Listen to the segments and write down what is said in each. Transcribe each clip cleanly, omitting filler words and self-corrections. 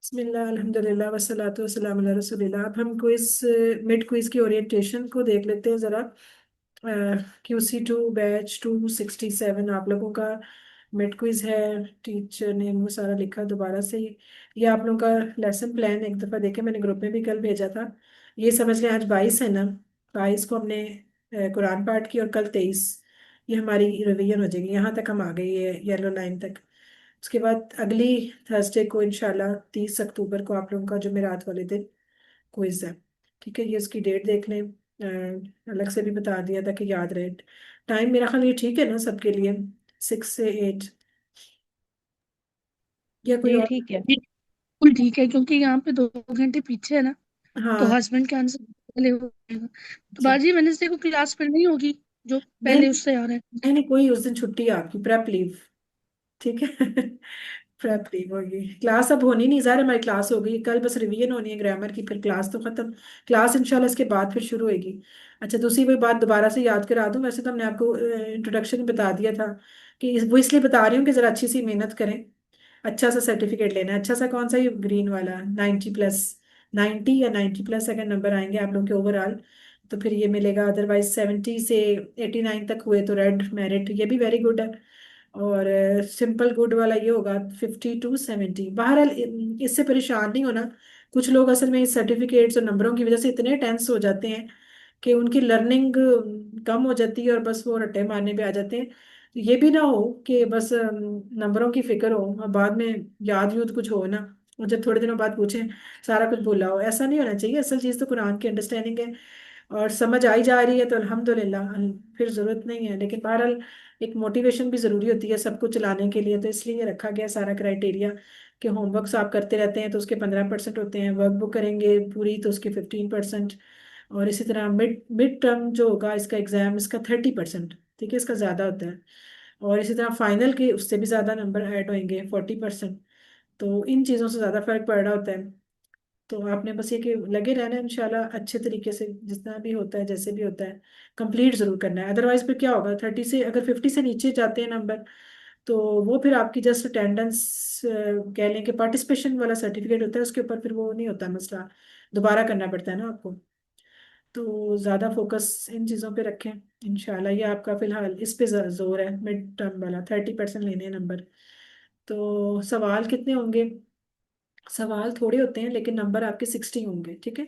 बिस्मिल्लाह अल्हम्दुलिल्लाह वस्सलातु वस्सलामु अला रसूलिल्लाह। अब हम मिड क्विज की ओरिएंटेशन को देख लेते हैं ज़रा। QC2 बैच 267 आप लोगों का मिड क्विज है। टीचर ने वो सारा लिखा दोबारा से ये आप लोगों का लेसन प्लान एक दफ़ा देखे, मैंने ग्रुप में भी कल भेजा था। ये समझ लें आज 22 है ना। 22 को हमने कुरान पाठ की और कल 23। ये हमारी रिवीजन हो जाएगी, यहाँ तक हम आ गए ये येलो लाइन तक। उसके बाद अगली थर्सडे को इंशाल्लाह 30 अक्टूबर को आप लोगों का जुमेरात वाले दिन क्विज है। ठीक है, ये इसकी डेट देख लें। अलग से भी बता दिया था कि याद रहे। टाइम मेरा ख्याल ये ठीक है ना सबके लिए, 6 से 8 या कोई जी और। ठीक है, बिल्कुल ठीक है, क्योंकि यहाँ पे 2 घंटे पीछे है ना। तो हाँ। हस्बैंड के आंसर पहले हो जाएगा। तो अच्छा। बाजी वेडनेसडे को क्लास फिर नहीं होगी, जो नहीं पहले उससे आ रहा है। नहीं नहीं, कोई उस दिन छुट्टी है आपकी, प्रेप लीव। ठीक है। प्रेप लीव होगी, क्लास अब होनी नहीं, ज़्यादा हमारी क्लास हो गई कल, बस रिवीजन होनी है ग्रामर की, फिर क्लास तो खत्म। क्लास इंशाल्लाह इसके बाद फिर शुरू होगी। अच्छा, दूसरी कोई बात दोबारा से याद करा दूं, वैसे तो हमने आपको इंट्रोडक्शन में बता दिया था कि वो इसलिए बता रही हूँ कि ज़रा अच्छी सी मेहनत करें। अच्छा सा सर्टिफिकेट लेना है, अच्छा सा कौन सा, ये ग्रीन वाला 90+। 90 या 90+ अगर नंबर आएंगे आप लोग के ओवरऑल तो फिर ये मिलेगा, अदरवाइज 70 से 89 तक हुए तो रेड मेरिट, ये भी वेरी गुड है। और सिंपल गुड वाला ये होगा 50 to 70। बहरहाल इससे परेशान नहीं होना। कुछ लोग असल में इस सर्टिफिकेट्स और नंबरों की वजह से इतने टेंस हो जाते हैं कि उनकी लर्निंग कम हो जाती है और बस वो रट्टे मारने पे आ जाते हैं। तो ये भी ना हो कि बस नंबरों की फिक्र हो और बाद में याद यूद कुछ हो ना, और जब थोड़े दिनों बाद पूछें सारा कुछ भूला हो, ऐसा नहीं होना चाहिए। असल चीज़ तो कुरान की अंडरस्टैंडिंग है और समझ आई जा रही है तो अल्हम्दुलिल्लाह, फिर ज़रूरत नहीं है। लेकिन बहरहाल एक मोटिवेशन भी ज़रूरी होती है सब कुछ चलाने के लिए, तो इसलिए रखा गया सारा क्राइटेरिया कि होमवर्क आप करते रहते हैं तो उसके 15% होते हैं, वर्कबुक करेंगे पूरी तो उसके 15%, और इसी तरह मिड मिड टर्म जो होगा इसका एग्ज़ाम, इसका 30%। ठीक है, इसका ज़्यादा होता है। और इसी तरह फाइनल के उससे भी ज़्यादा नंबर ऐड होंगे, 40%। तो इन चीज़ों से ज़्यादा फर्क पड़ रहा होता है। तो आपने बस ये कि लगे रहना है इंशाल्लाह, अच्छे तरीके से जितना भी होता है जैसे भी होता है कंप्लीट जरूर करना है। अदरवाइज फिर क्या होगा, 30 से अगर 50 से नीचे जाते हैं नंबर तो वो फिर आपकी जस्ट अटेंडेंस कह लें कि पार्टिसिपेशन वाला सर्टिफिकेट होता है, उसके ऊपर फिर वो नहीं होता मसला, दोबारा करना पड़ता है ना आपको। तो ज़्यादा फोकस इन चीज़ों पे रखें इंशाल्लाह। ये आपका फिलहाल इस पे जोर है, मिड टर्म वाला 30% लेने हैं नंबर। तो सवाल कितने होंगे, सवाल थोड़े होते हैं लेकिन नंबर आपके 60 होंगे। ठीक है,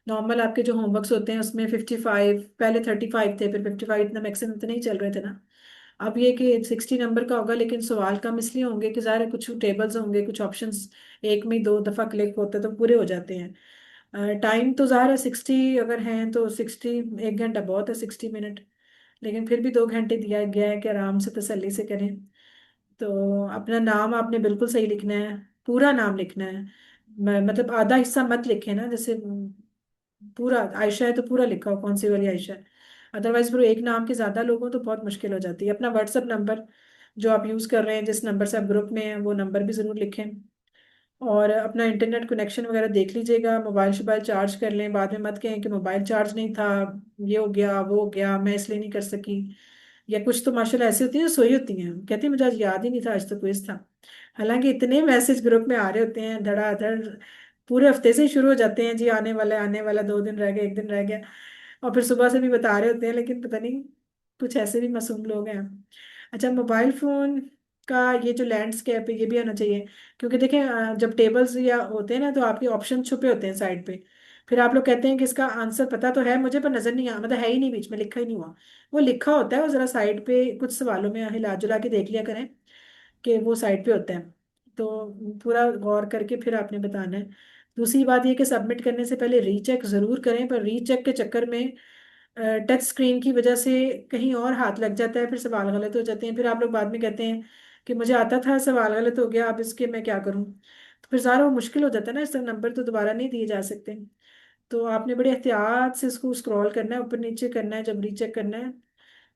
नॉर्मल आपके जो होमवर्क्स होते हैं उसमें 55, पहले 35 थे फिर 55, इतना मैक्सिमम इतने ही चल रहे थे ना। अब ये कि 60 नंबर का होगा, लेकिन सवाल कम इसलिए होंगे कि ज़ाहिर है कुछ टेबल्स होंगे, कुछ ऑप्शंस एक में ही 2 दफ़ा क्लिक होते हैं तो पूरे हो जाते हैं। टाइम तो ज़ाहिर है 60 अगर हैं तो 60, 1 घंटा बहुत है, 60 मिनट। लेकिन फिर भी 2 घंटे दिया गया है कि आराम से तसल्ली से करें। तो अपना नाम आपने बिल्कुल सही लिखना है, पूरा नाम लिखना है। मतलब आधा हिस्सा मत लिखे ना, जैसे पूरा आयशा है तो पूरा लिखा हो कौन सी वाली आयशा है। अदरवाइज फिर एक नाम के ज्यादा लोग हो तो बहुत मुश्किल हो जाती है। अपना व्हाट्सएप नंबर जो आप यूज कर रहे हैं, जिस नंबर से आप ग्रुप में हैं, वो नंबर भी जरूर लिखें। और अपना इंटरनेट कनेक्शन वगैरह देख लीजिएगा, मोबाइल शोबाइल चार्ज कर लें, बाद में मत कहें कि मोबाइल चार्ज नहीं था, ये हो गया वो हो गया मैं इसलिए नहीं कर सकी। या कुछ तो माशाल्लाह ऐसी होती है जो सोई होती हैं, कहती हैं मुझे आज याद ही नहीं था, आज तो क्विज था। हालांकि इतने मैसेज ग्रुप में आ रहे होते हैं धड़ाधड़, पूरे हफ्ते से ही शुरू हो जाते हैं, जी आने वाला है आने वाला, 2 दिन रह गए, 1 दिन रह गया, और फिर सुबह से भी बता रहे होते हैं, लेकिन पता नहीं कुछ ऐसे भी मासूम लोग हैं। अच्छा, मोबाइल फोन का ये जो लैंडस्केप है ये भी आना चाहिए, क्योंकि देखें जब टेबल्स या होते हैं ना तो आपके ऑप्शन छुपे होते हैं साइड पे। फिर आप लोग कहते हैं कि इसका आंसर पता तो है मुझे पर नजर नहीं आ, मतलब है ही नहीं, बीच में लिखा ही नहीं हुआ। वो लिखा होता है, वो जरा साइड पे कुछ सवालों में हिला जुला के देख लिया करें कि वो साइड पे होता है। तो पूरा गौर करके फिर आपने बताना है। दूसरी बात ये कि सबमिट करने से पहले रीचेक जरूर करें, पर रीचेक के चक्कर में टच स्क्रीन की वजह से कहीं और हाथ लग जाता है, फिर सवाल गलत हो जाते हैं, फिर आप लोग बाद में कहते हैं कि मुझे आता था सवाल गलत हो गया, अब इसके मैं क्या करूं। तो फिर सारा वो मुश्किल हो जाता है ना, इस तरह नंबर तो दोबारा नहीं दिए जा सकते। तो आपने बड़े एहतियात से इसको स्क्रॉल करना है, ऊपर नीचे करना है जब रीचेक करना है।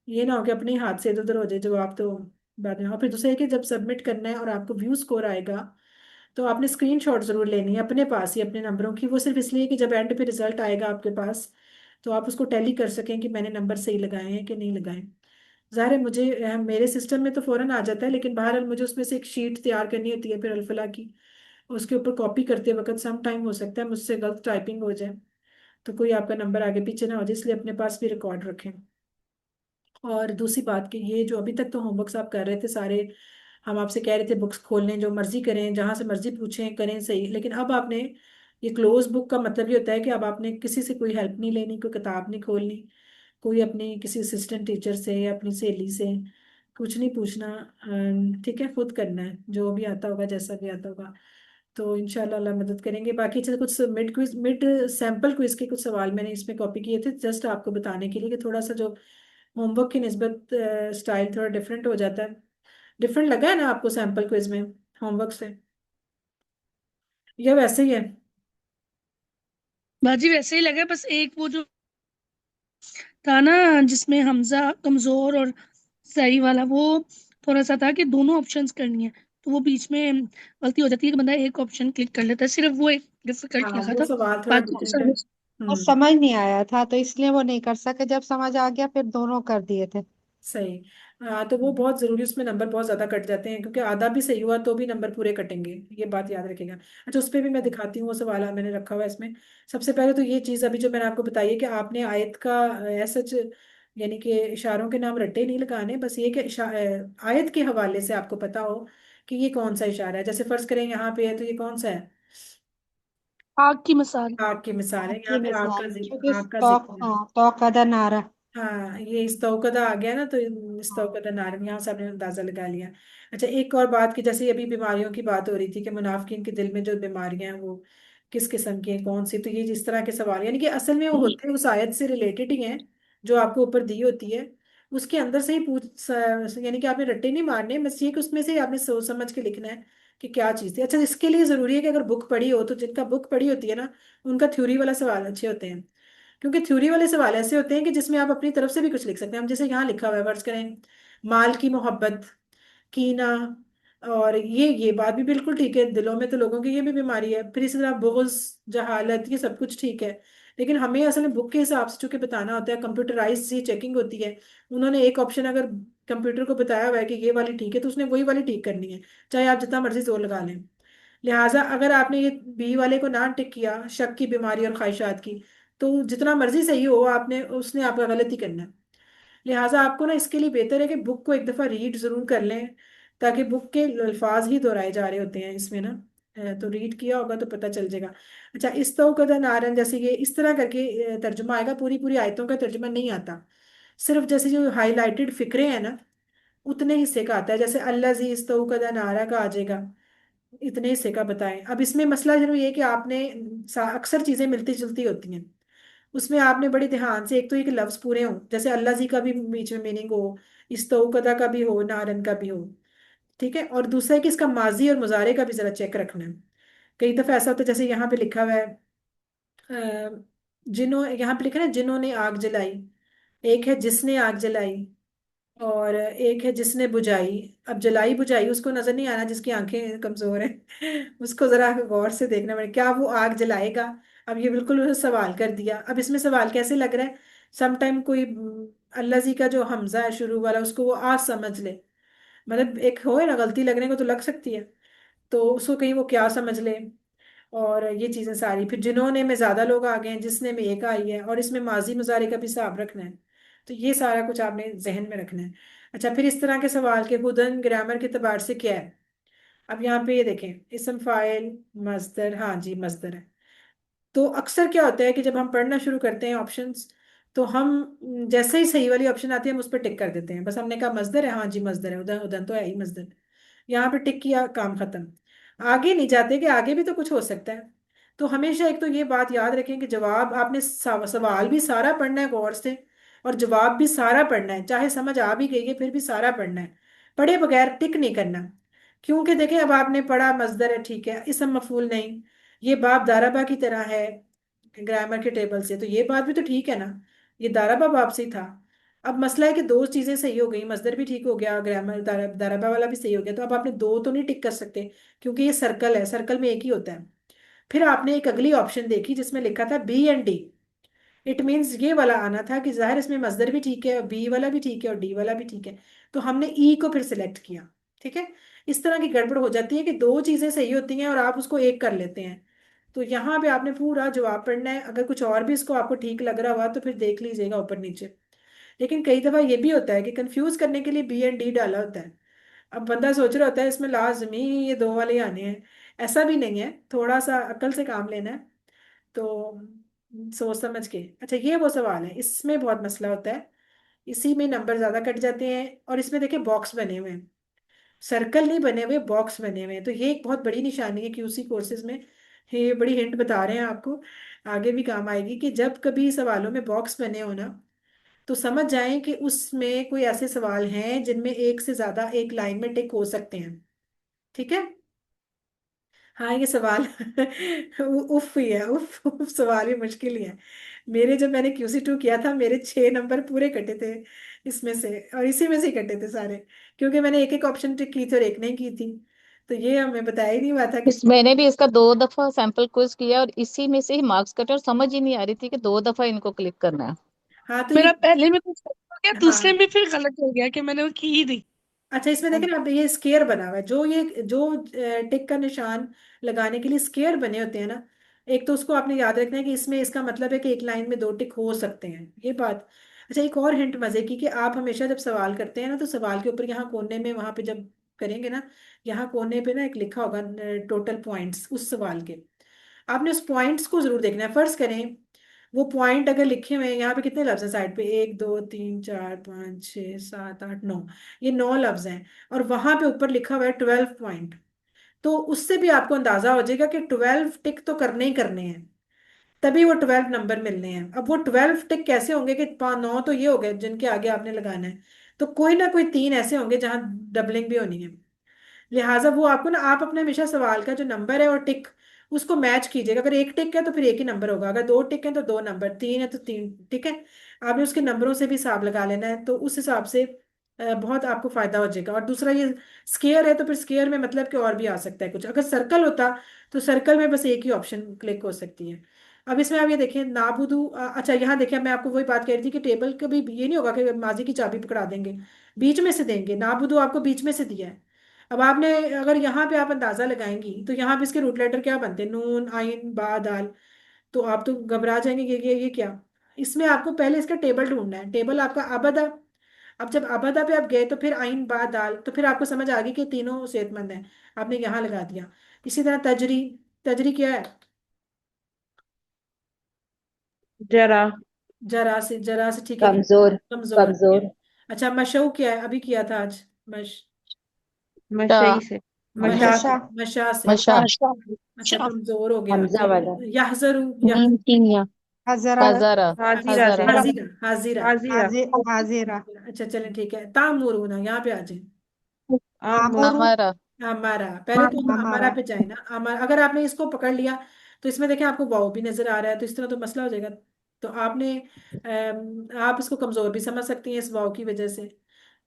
ये ना हो कि अपने ही हाथ से इधर उधर हो जाए जवाब तो बाद में। और फिर दूसरा है कि जब सबमिट करना है और आपको व्यू स्कोर आएगा तो आपने स्क्रीनशॉट जरूर लेनी है अपने पास ही अपने नंबरों की, वो सिर्फ इसलिए कि जब एंड पे रिजल्ट आएगा आपके पास तो आप उसको टैली कर सकें कि मैंने नंबर सही लगाए हैं कि नहीं लगाए। ज़ाहिर है मुझे मेरे सिस्टम में तो फौरन आ जाता है, लेकिन बहरहाल मुझे उसमें से एक शीट तैयार करनी होती है फिर अल्फला की, उसके ऊपर कॉपी करते वक्त सम टाइम हो सकता है मुझसे गलत टाइपिंग हो जाए, तो कोई आपका नंबर आगे पीछे ना हो जाए, इसलिए अपने पास भी रिकॉर्ड रखें। और दूसरी बात कि ये जो अभी तक तो होमवर्क्स आप कर रहे थे सारे, हम आपसे कह रहे थे बुक्स खोल लें, जो मर्जी करें, जहां से मर्जी पूछें करें, सही, लेकिन अब आपने, ये क्लोज बुक का मतलब ये होता है कि अब आपने किसी से कोई हेल्प नहीं लेनी, कोई किताब नहीं खोलनी, कोई अपनी किसी असिस्टेंट टीचर से या अपनी सहेली से कुछ नहीं पूछना। ठीक है, खुद करना है जो भी आता होगा, जैसा भी आता होगा। तो इंशाल्लाह अल्लाह मदद करेंगे। बाकी चलो कुछ mid quiz, mid sample quiz के कुछ सवाल मैंने इसमें कॉपी किए थे, जस्ट आपको बताने के लिए कि थोड़ा सा जो होमवर्क की निस्बत स्टाइल थोड़ा डिफरेंट हो जाता है। डिफरेंट लगा है ना आपको सैम्पल क्विज में होमवर्क से, या वैसे ही है? बाजी वैसे ही लगा, बस एक वो जो था ना जिसमें हमजा कमजोर और सही वाला, वो थोड़ा सा था कि दोनों ऑप्शंस करनी है, तो वो बीच में गलती हो जाती है कि बंदा एक ऑप्शन क्लिक कर लेता है, सिर्फ वो एक डिफिकल्ट हाँ, लिखा वो था। सवाल थोड़ा बाकी तो डिफरेंट है। सब वो समझ नहीं आया था तो इसलिए वो नहीं कर सके, जब समझ आ गया फिर दोनों कर दिए थे। सही। हाँ, तो वो बहुत जरूरी, उसमें नंबर बहुत ज्यादा कट जाते हैं, क्योंकि आधा भी सही हुआ तो भी नंबर पूरे कटेंगे, ये बात याद रखेगा। अच्छा, उस पर भी मैं दिखाती हूँ, वो सवाल मैंने रखा हुआ है इसमें। सबसे पहले तो ये चीज अभी जो मैंने आपको बताई है कि आपने आयत का सच, यानी कि इशारों के नाम रट्टे नहीं लगाने, बस ये कि आयत के हवाले से आपको पता हो कि ये कौन सा इशारा है। जैसे फर्ज करें यहाँ पे है, तो ये कौन सा है? आग की मिसाल। आग की मिसाल है, यहाँ आपकी पे आग का मिसाल जिक्र, क्योंकि आग का तौक, जिक्र है। हाँ तौकदा नारा। हाँ, ये इस्तौकदा आ गया ना, तो हाँ। इस्तौकदा नारन, यहाँ से आपने अंदाजा लगा लिया। अच्छा, एक और बात की, जैसे अभी बीमारियों की बात हो रही थी कि मुनाफिकीन के दिल में जो बीमारियां हैं वो किस किस्म की हैं, कौन सी, तो ये जिस तरह के सवाल, यानी कि असल में वो होते हैं उस आयत से रिलेटेड ही हैं, जो आपको ऊपर दी होती है, उसके अंदर से ही यानी कि आपने रट्टे नहीं मारने, बस ये कि उसमें से ही आपने सोच समझ के लिखना है कि क्या चीज़ थी। अच्छा, इसके लिए जरूरी है कि अगर बुक पढ़ी हो, तो जिनका बुक पढ़ी होती है ना, उनका थ्योरी वाला सवाल अच्छे होते हैं, क्योंकि थ्योरी वाले सवाल ऐसे होते हैं कि जिसमें आप अपनी तरफ से भी कुछ लिख सकते हैं। हम जैसे यहाँ लिखा हुआ है, वर्ड्स करें, माल की मोहब्बत, कीना, और ये बात भी बिल्कुल ठीक है, दिलों में तो लोगों की ये भी बीमारी है। फिर इसी तरह बुग़्ज़, जहालत, ये सब कुछ ठीक है, लेकिन हमें असल में बुक के हिसाब से चूंकि बताना होता है, कंप्यूटराइज ये चेकिंग होती है। उन्होंने एक ऑप्शन अगर कंप्यूटर को बताया हुआ है कि ये वाली ठीक है, तो उसने वही वाली ठीक करनी है, चाहे आप जितना मर्जी जोर लगा लें। लिहाजा अगर आपने ये बी वाले को ना टिक किया, शक की बीमारी और ख्वाहिशात की, तो जितना मर्जी सही हो, आपने उसने आपका गलत ही करना है। लिहाजा आपको ना इसके लिए बेहतर है कि बुक को एक दफ़ा रीड ज़रूर कर लें, ताकि बुक के अल्फाज ही दोहराए जा रहे होते हैं इसमें ना, तो रीड किया होगा तो पता चल जाएगा। अच्छा, इस तो कदा नारन, जैसे ये इस तरह करके तर्जुमा आएगा, पूरी पूरी आयतों का तर्जुमा नहीं आता, सिर्फ जैसे जो हाईलाइटेड फिक्रे हैं ना, उतने हिस्से का आता है। जैसे अल्लाह जी इस तो कदा नारा का आ जाएगा, इतने हिस्से का बताएं। अब इसमें मसला जरूर ये है कि आपने अक्सर चीजें मिलती जुलती होती हैं, उसमें आपने बड़े ध्यान से, एक तो एक लफ्ज पूरे हो, जैसे अल्लाह जी का भी बीच में मीनिंग हो, इस्तौकदा का भी हो, नारन का भी हो, ठीक है। और दूसरा है कि इसका माजी और मुजारे का भी जरा चेक रखना है। कई दफा ऐसा होता है, जैसे यहाँ पे लिखा हुआ है, जिन्हों, यहाँ पे लिखा है ना, जिन्होंने आग जलाई, एक है जिसने आग जलाई, और एक है जिसने बुझाई। अब जलाई बुझाई उसको नजर नहीं आना, जिसकी आंखें कमजोर हैं उसको जरा गौर से देखना पड़ेगा, क्या वो आग जलाएगा? अब ये बिल्कुल उसने सवाल कर दिया। अब इसमें सवाल कैसे लग रहा है, समटाइम कोई अल्लाह जी का जो हमजा है शुरू वाला, उसको वो आ समझ ले, मतलब एक हो ना, गलती लगने को तो लग सकती है, तो उसको कहीं वो क्या समझ ले। और ये चीजें सारी, फिर जिन्होंने में ज्यादा लोग आ गए हैं, जिसने में एक आई है, और इसमें माजी मुजारे का भी हिसाब रखना है, तो ये सारा कुछ आपने जहन में रखना है। अच्छा, फिर इस तरह के सवाल के खुदन ग्रामर के एतबार से क्या है? अब यहाँ पे ये देखें, इसम फाइल मस्दर, हाँ जी मस्दर है। तो अक्सर क्या होता है कि जब हम पढ़ना शुरू करते हैं ऑप्शंस, तो हम जैसे ही सही वाली ऑप्शन आती है, हम उस पर टिक कर देते हैं, बस हमने कहा मस्दर है, हाँ जी मस्दर है, उदन उदन तो है ही मस्दर, यहाँ पे टिक किया, काम खत्म। आगे नहीं जाते कि आगे भी तो कुछ हो सकता है। तो हमेशा एक तो ये बात याद रखें कि जवाब आपने सवाल भी सारा पढ़ना है गौर से, और जवाब भी सारा पढ़ना है, चाहे समझ आ भी गई है फिर भी सारा पढ़ना है, पढ़े बगैर टिक नहीं करना। क्योंकि देखें, अब आपने पढ़ा मस्दर है, ठीक है, इसम मफूल नहीं, ये बाप दाराबा की तरह है ग्रामर के टेबल से, तो ये बात भी तो ठीक है ना, ये दाराबा बाप से ही था। अब मसला है कि दो चीजें सही हो गई, मस्दर भी ठीक हो गया, ग्रामर दाराबा वाला भी सही हो गया, तो अब आपने दो तो नहीं टिक कर सकते, क्योंकि ये सर्कल है, सर्कल में एक ही होता है। फिर आपने एक अगली ऑप्शन देखी जिसमें लिखा था B and D, it means ये वाला आना था कि जाहिर इसमें मस्दर भी ठीक है, बी वाला भी ठीक है, और डी वाला भी ठीक है, तो हमने ई को फिर सिलेक्ट किया, ठीक है। इस तरह की गड़बड़ हो जाती है कि दो चीजें सही होती हैं और आप उसको एक कर लेते हैं। तो यहाँ पे आपने पूरा जवाब पढ़ना है, अगर कुछ और भी इसको आपको ठीक लग रहा हुआ तो फिर देख लीजिएगा ऊपर नीचे। लेकिन कई दफा ये भी होता है कि कंफ्यूज करने के लिए बी एंड डी डाला होता है। अब बंदा सोच रहा होता है इसमें लाजमी ये दो वाले ही आने हैं। ऐसा भी नहीं है, थोड़ा सा अक्ल से काम लेना है। तो सोच समझ के। अच्छा, ये वो सवाल है, इसमें बहुत मसला होता है। इसी में नंबर ज्यादा कट जाते हैं। और इसमें देखिए बॉक्स बने हुए हैं, सर्कल नहीं बने हुए, बॉक्स बने हुए हैं। तो ये एक बहुत बड़ी निशानी है क्यूसी कोर्सेज में। ये बड़ी हिंट बता रहे हैं आपको, आगे भी काम आएगी, कि जब कभी सवालों में बॉक्स बने हो ना, तो समझ जाएं कि उसमें कोई ऐसे सवाल हैं जिनमें एक से ज्यादा एक लाइन में टिक हो सकते हैं। ठीक है। हाँ, ये सवाल उफ ही है, उफ सवाल भी मुश्किल ही है। मेरे जब मैंने QC2 किया था, मेरे 6 नंबर पूरे कटे थे इसमें से, और इसी में से ही कटे थे सारे, क्योंकि मैंने एक एक ऑप्शन टिक की थी और एक नहीं की थी। तो ये हमें बताया ही नहीं हुआ था कि इस मैंने भी इसका 2 दफा सैंपल क्विज किया और इसी में से ही मार्क्स कटे, और समझ ही नहीं आ रही थी कि 2 दफा इनको क्लिक करना है। हाँ तो ये। मेरा पहले में कुछ गलत हो गया, दूसरे हाँ, में फिर गलत हो गया कि मैंने वो की ही नहीं। अच्छा, इसमें देखें ना, अब ये स्केयर बना हुआ है, जो ये जो टिक का निशान लगाने के लिए स्केयर बने होते हैं ना, एक तो उसको आपने याद रखना है कि इसमें इसका मतलब है कि एक लाइन में दो टिक हो सकते हैं, ये बात। अच्छा, एक और हिंट मजे की, कि आप हमेशा जब सवाल करते हैं ना, तो सवाल के ऊपर यहाँ कोने में, वहां पे जब करेंगे ना, यहाँ कोने पे ना एक लिखा होगा टोटल पॉइंट्स उस सवाल के। आपने उस पॉइंट्स को जरूर देखना है। फर्ज करें वो पॉइंट अगर लिखे हुए हैं, यहाँ पे कितने लफ्ज हैं साइड पे, 1 2 3 4 5 6 7 8 9, ये 9 लफ्ज हैं। और वहां पे ऊपर लिखा हुआ है 12 पॉइंट। तो उससे भी आपको अंदाजा हो जाएगा कि 12 टिक तो करने ही करने हैं, तभी वो 12 नंबर मिलने हैं। अब वो 12 टिक कैसे होंगे, कि 9 तो ये हो गए जिनके आगे आपने लगाना है, तो कोई ना कोई 3 ऐसे होंगे जहां डबलिंग भी होनी है। लिहाजा वो आपको ना, आप अपने हमेशा सवाल का जो नंबर है और टिक, उसको मैच कीजिएगा। अगर एक टिक है तो फिर एक ही नंबर होगा, अगर दो टिक है तो दो नंबर, तीन है तो तीन। ठीक है। आपने उसके नंबरों से भी हिसाब लगा लेना है, तो उस हिसाब से बहुत आपको फायदा हो जाएगा। और दूसरा, ये स्केयर है तो फिर स्केयर में मतलब कि और भी आ सकता है कुछ। अगर सर्कल होता तो सर्कल में बस एक ही ऑप्शन क्लिक हो सकती है। अब इसमें आप ये देखिए नाबुदू, अच्छा यहाँ देखिए, मैं आपको वही बात कह रही थी कि टेबल कभी ये नहीं होगा कि माजी की चाबी पकड़ा देंगे, बीच में से देंगे। नाबुदू आपको बीच में से दिया है। अब आपने, अगर यहाँ पे आप अंदाजा लगाएंगी, तो यहाँ पे इसके रूट लेटर क्या बनते हैं, नून आइन बा दाल। तो आप तो घबरा जाएंगे कि ये क्या। इसमें आपको पहले इसका टेबल ढूंढना है, टेबल आपका अबदा। अब जब अबदा पे आप गए तो फिर आइन बा दाल, तो फिर आपको समझ आ गई कि तीनों सेहतमंद हैं, आपने यहाँ लगा दिया। इसी तरह तजरी, तजरी क्या है, जरा। जरा से ठीक है, कमजोर। कमजोर, ठीक है। कमजोर। अच्छा, मशऊ क्या है, अभी किया था आज। टा। मशई से। मशा मशा, से। मशा। मशा से। मशा। अच्छा। अच्छा, अच्छा। कमजोर हो गया। हमजा वाला। यहजरू, नीम कीनिया। हजरा। हजारा। हाजिरा से। हजारा। हाजिरा, हाजिरा। हाजिरा। हाजिरा। अच्छा चलें, ठीक है। तामुरूना, यहाँ पे आ जाए। आमुर। आमुरु। हमारा। हमारा, पहले तो हमारा हमारा। पे जाए ना, हमारा। अगर आपने इसको पकड़ लिया, तो इसमें देखें आपको वाव भी नजर आ रहा है, तो इस तरह तो मसला हो जाएगा। तो आपने आप इसको कमजोर भी समझ सकती हैं इस वाव की वजह से।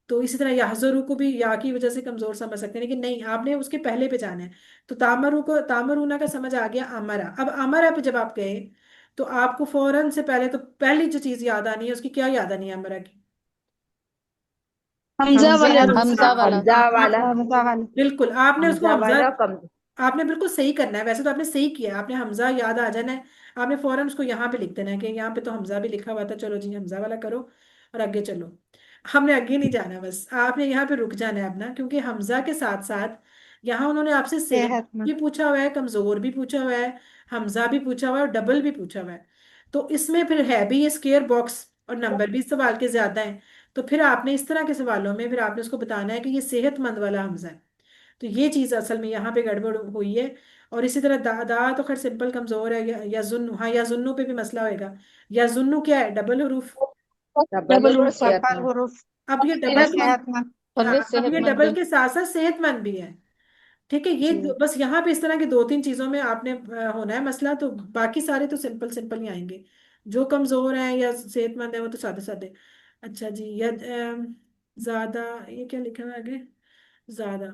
तो इसी तरह याहजरू को भी या की वजह से कमजोर समझ सकते हैं, लेकिन नहीं, आपने उसके पहले पे जाना है। तो तामरू को, तामरूना का समझ आ गया, अमरा। अब अमरा पे जब आप गए, तो आपको फौरन से पहले तो पहली जो चीज याद आनी है, उसकी क्या याद आनी है अमरा की। हमजा हमजा। वाले रूफ। हमजा वाला। हमजा हाँ वाला। हमजा वाला। बिल्कुल, आपने उसको हमजा हमजा, वाला कम। आपने बिल्कुल सही करना है। वैसे तो आपने सही किया, आपने हमजा याद आ जाना है। आपने फौरन उसको यहाँ पे लिख देना है कि यहाँ पे तो हमजा भी लिखा हुआ था, चलो जी हमजा वाला करो और आगे चलो। हमने आगे नहीं जाना, बस आपने यहाँ पे रुक जाना है अपना, क्योंकि हमजा के साथ साथ यहाँ उन्होंने आपसे सेहत सेहतमंद। भी पूछा हुआ है, कमजोर भी पूछा हुआ है, हमजा भी पूछा हुआ है और डबल भी पूछा हुआ है। तो इसमें फिर है भी ये स्केयर बॉक्स, और नंबर भी इस सवाल के ज्यादा हैं। तो फिर आपने इस तरह के सवालों में फिर आपने उसको बताना है कि ये सेहतमंद वाला हमजा है। तो ये चीज असल में यहाँ पे गड़बड़ हुई है। और इसी तरह दा तो खैर सिंपल कमजोर है, या जुन्नु, हाँ या जुन्नु पे भी मसला होएगा। या जुन्नु क्या है, डबल हरूफ। डबल डबल और रूफ। डबल सेहतमंद। हुरूफ। अब ये और डबल भी, सेहतमंद। और हाँ, वे अब ये सेहतमंद डबल भी। के साथ साथ सेहतमंद भी है। ठीक है, ये जी। बस यहाँ पे इस तरह की दो तीन चीजों में आपने होना है मसला, तो बाकी सारे तो सिंपल सिंपल ही आएंगे। जो कमजोर हैं या सेहतमंद है वो तो सादे सादे। अच्छा जी, या ज्यादा, ये क्या लिखा हुआ है आगे, ज्यादा।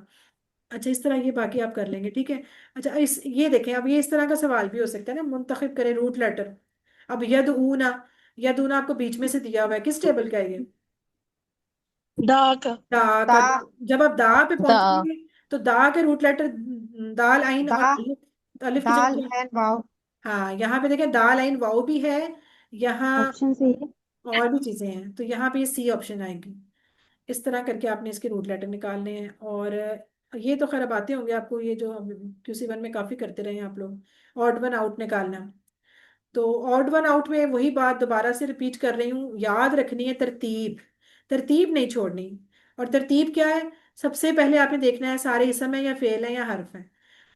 अच्छा, इस तरह ये बाकी आप कर लेंगे, ठीक है। अच्छा, इस ये देखें, अब ये इस तरह का सवाल भी हो सकता है ना, मुंतखब करें रूट लेटर। अब यदऊना, यदऊना आपको बीच में से दिया हुआ है, किस टेबल का है ये, दा का। दा ता। का। जब आप दा पे दा। पहुंचेंगे, तो दा के रूट लेटर दाल आइन और दा अलिफ, अलिफ की जगह दाल क्या? एंड वाव। हाँ, यहाँ पे देखें दाल आइन वाव भी है, यहाँ ऑप्शन सही है। और भी चीजें हैं, तो यहाँ पे ये सी ऑप्शन आएगी। इस तरह करके आपने इसके रूट लेटर निकालने हैं। और ये तो खैर अब आते होंगे आपको, ये जो QC1 में काफी करते रहे हैं आप लोग, ऑड वन आउट निकालना। तो ऑड वन आउट में वही बात दोबारा से रिपीट कर रही हूँ, याद रखनी है तरतीब, तरतीब नहीं छोड़नी। और तरतीब क्या है? सबसे पहले आपने देखना है सारे इसम है या फेल है या हर्फ है।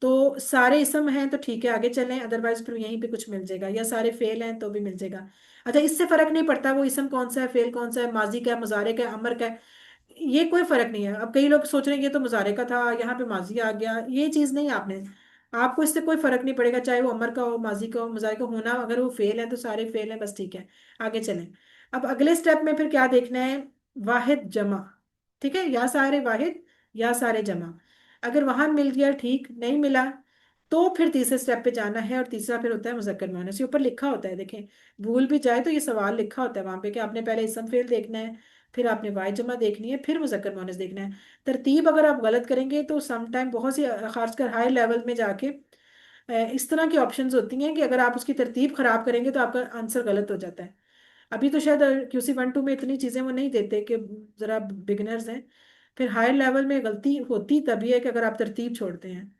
तो सारे इसम हैं तो ठीक है आगे चलें, अदरवाइज फिर यहीं पे कुछ मिल जाएगा, या सारे फेल हैं तो भी मिल जाएगा। अच्छा, इससे फर्क नहीं पड़ता वो इसम कौन सा है, फेल कौन सा है, माजी का है, मुजारे का है, अमर का है, ये कोई फर्क नहीं है। अब कई लोग सोच रहे हैं ये तो मुजारे का था, यहाँ पे माजी आ गया, ये चीज नहीं। आपने आपको इससे कोई फर्क नहीं पड़ेगा, चाहे वो अमर का हो, माजी का हो, मुजारे का होना, अगर वो फेल है तो सारे फेल हैं, बस ठीक है आगे चलें। अब अगले स्टेप में फिर क्या देखना है? वाहिद जमा, ठीक है, या सारे वाहिद या सारे जमा। अगर वहां मिल गया ठीक, नहीं मिला तो फिर तीसरे स्टेप पे जाना है, और तीसरा फिर होता है मुज़क्कर मुअन्नस। ये ऊपर लिखा होता है देखें, भूल भी जाए तो ये सवाल लिखा होता है वहां पे कि आपने पहले इसम फेल देखना है, फिर आपने वाई जमा देखनी है, फिर मुज़क्कर मुअन्नस देखना है। तरतीब अगर आप गलत करेंगे तो समटाइम बहुत सी खासकर हाई लेवल में जाके इस तरह की ऑप्शंस होती हैं कि अगर आप उसकी तरतीब खराब करेंगे तो आपका आंसर गलत हो जाता है। अभी तो शायद QC1 2 में इतनी चीजें वो नहीं देते कि जरा बिगिनर्स हैं। फिर हायर लेवल में गलती होती तभी है कि अगर आप तरतीब छोड़ते हैं,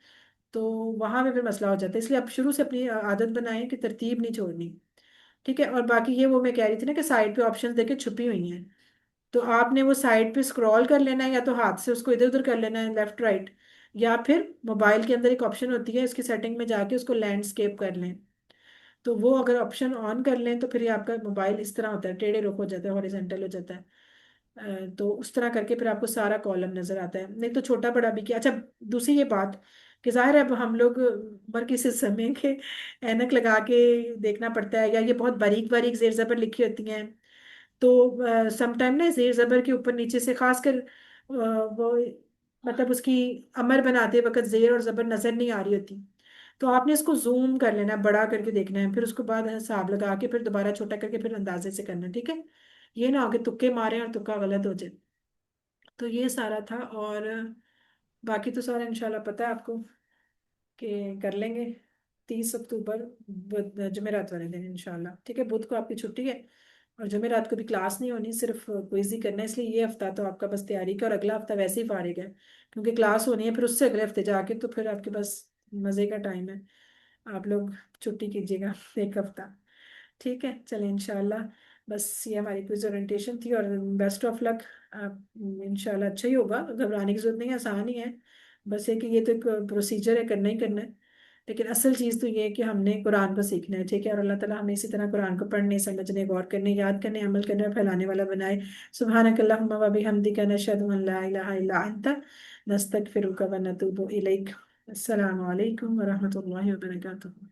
तो वहां में फिर मसला हो जाता है। इसलिए आप शुरू से अपनी आदत बनाएं कि तरतीब नहीं छोड़नी, ठीक है। और बाकी ये वो मैं कह रही थी ना कि साइड पे ऑप्शंस देखे छुपी हुई हैं, तो आपने वो साइड पे स्क्रॉल कर लेना है, या तो हाथ से उसको इधर उधर कर लेना है लेफ्ट राइट, या फिर मोबाइल के अंदर एक ऑप्शन होती है इसकी सेटिंग में जाके उसको लैंडस्केप कर लें। तो वो अगर ऑप्शन ऑन कर लें तो फिर ये आपका मोबाइल इस तरह होता है, टेढ़े रुख हो जाता है, हॉरिजॉन्टल हो जाता है। तो उस तरह करके फिर आपको सारा कॉलम नजर आता है, नहीं तो छोटा बड़ा भी किया। अच्छा, दूसरी ये बात कि जाहिर है अब हम लोग उम्र के इस समय के ऐनक लगा के देखना पड़ता है, या ये बहुत बारीक बारीक जेर जबर लिखी होती हैं, तो समटाइम ना जेर जबर के ऊपर नीचे से खासकर वो मतलब उसकी अमर बनाते वक्त जेर और जबर नजर नहीं आ रही होती, तो आपने इसको जूम कर लेना है, बड़ा करके देखना है, फिर उसके बाद हिसाब लगा के फिर दोबारा छोटा करके फिर अंदाजे से करना है, ठीक है। ये ना हो कि तुक्के मारे और तुक्का गलत हो जाए। तो ये सारा था, और बाकी तो सारा इंशाल्लाह पता है आपको कि कर लेंगे 30 अक्टूबर, जुमेरात वाले दिन इंशाल्लाह, ठीक है। बुध को आपकी छुट्टी है, और जुमेरात को भी क्लास नहीं होनी, सिर्फ क्विज ही करना है। इसलिए ये हफ्ता तो आपका बस तैयारी का, और अगला हफ्ता वैसे ही फारिग है क्योंकि क्लास होनी है, फिर उससे अगले हफ्ते जाके तो फिर आपके पास मज़े का टाइम है। आप लोग छुट्टी कीजिएगा एक हफ्ता, ठीक है। चलें इंशाल्लाह, बस ये हमारी क्विज ओरिएंटेशन थी, और बेस्ट ऑफ लक। आप इंशाल्लाह अच्छा ही होगा, घबराने की जरूरत नहीं है, आसान ही है। बस ये कि ये तो एक प्रोसीजर है, करना ही करना है। लेकिन असल चीज़ तो ये है कि हमने कुरान को सीखना है, ठीक है। और अल्लाह ताला हमें इसी तरह कुरान को पढ़ने, समझने, गौर करने, याद करने, अमल करने और फैलाने वाला बनाए। सुब्हानकल्लाहुम्मा व बिहम्दिका नशहदु अन ला इलाहा इल्ला अंता नस्तगफिरुका व नतूबु इलैक। अस्सलामु अलैकुम व रहमतुल्लाहि व बरकातुहू।